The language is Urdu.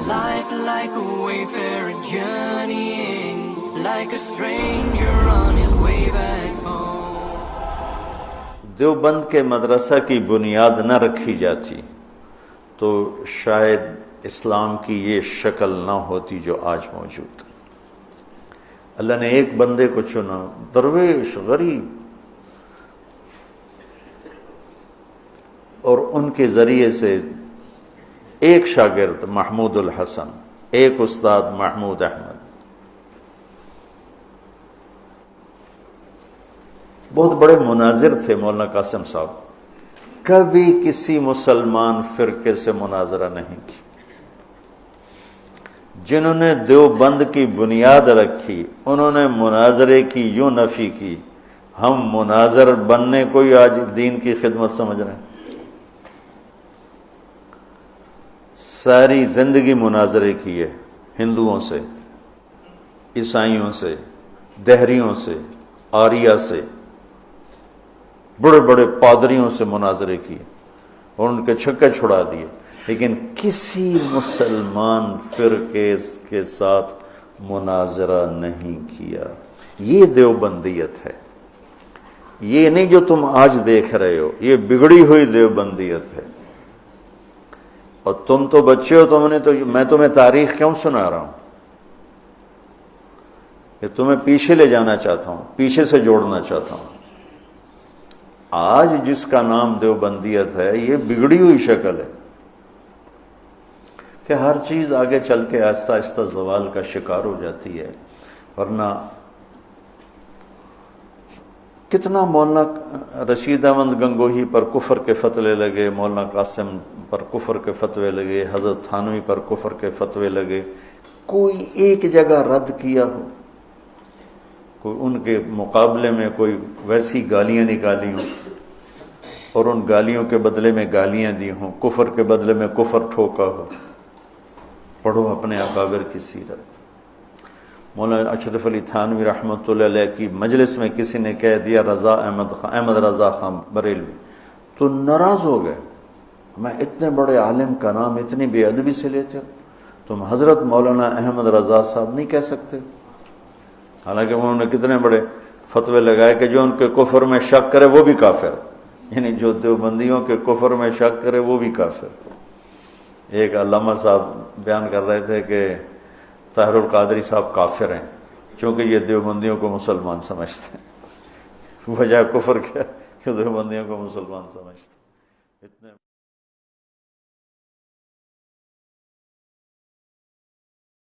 Life like a wayfarer journeying, like a stranger on his way back home. Deoband کے مدرسہ کی بنیاد نہ رکھی جاتی تو شاید اسلام کی یہ شکل نہ ہوتی جو آج موجود ہے۔ اللہ نے ایک بندے کو چنا، درویش غریب، اور ان کے ذریعے سے ایک شاگرد محمود الحسن، ایک استاد محمود احمد، بہت بڑے مناظر تھے مولانا قاسم صاحب، کبھی کسی مسلمان فرقے سے مناظرہ نہیں کی۔ جنہوں نے دیوبند کی بنیاد رکھی انہوں نے مناظرے کی یوں نفی کی، ہم مناظر بننے کو ہی آج دین کی خدمت سمجھ رہے ہیں۔ ساری زندگی مناظرے کی ہے، ہندوؤں سے، عیسائیوں سے، دہریوں سے، آریہ سے، بڑے بڑے پادریوں سے مناظرے کیے اور ان کے چھکے چھڑا دیے، لیکن کسی مسلمان فرقے کے ساتھ مناظرہ نہیں کیا۔ یہ دیوبندیت ہے، یہ نہیں جو تم آج دیکھ رہے ہو، یہ بگڑی ہوئی دیوبندیت ہے۔ اور تم تو بچے ہو، میں تمہیں تاریخ کیوں سنا رہا ہوں؟ کہ تمہیں پیچھے لے جانا چاہتا ہوں، پیچھے سے جوڑنا چاہتا ہوں۔ آج جس کا نام دیوبندیت ہے یہ بگڑی ہوئی شکل ہے کہ ہر چیز آگے چل کے آہستہ آہستہ زوال کا شکار ہو جاتی ہے۔ ورنہ کتنا مولانا رشید احمد گنگوہی پر کفر کے فتوے لگے، مولانا قاسم پر کفر کے فتوے لگے، حضرت تھانوی پر کفر کے فتوے لگے، کوئی ایک جگہ رد کیا ہو، کوئی ان کے مقابلے میں کوئی ویسی گالیاں نکالی ہوں اور ان گالیوں کے بدلے میں گالیاں دی ہوں، کفر کے بدلے میں کفر ٹھوکا ہو؟ پڑھو اپنے اکابر کی سیرت۔ مولانا اشرف علی تھانوی رحمۃ اللہ علیہ کی مجلس میں کسی نے کہہ دیا احمد رضا خان بریلوی، تو ناراض ہو گئے، میں اتنے بڑے عالم کا نام اتنی بے ادبی سے لیتے ہو، تم حضرت مولانا احمد رضا صاحب نہیں کہہ سکتے؟ حالانکہ انہوں نے کتنے بڑے فتوے لگائے کہ جو ان کے کفر میں شک کرے وہ بھی کافر، یعنی جو دیوبندیوں کے کفر میں شک کرے وہ بھی کافر۔ ایک علامہ صاحب بیان کر رہے تھے کہ طاہر القادری صاحب کافر ہیں چونکہ یہ دیوبندیوں کو مسلمان سمجھتے ہیں۔ وجہ کفر کیا کہ دیوبندیوں کو مسلمان سمجھتے ہیں۔ اتنے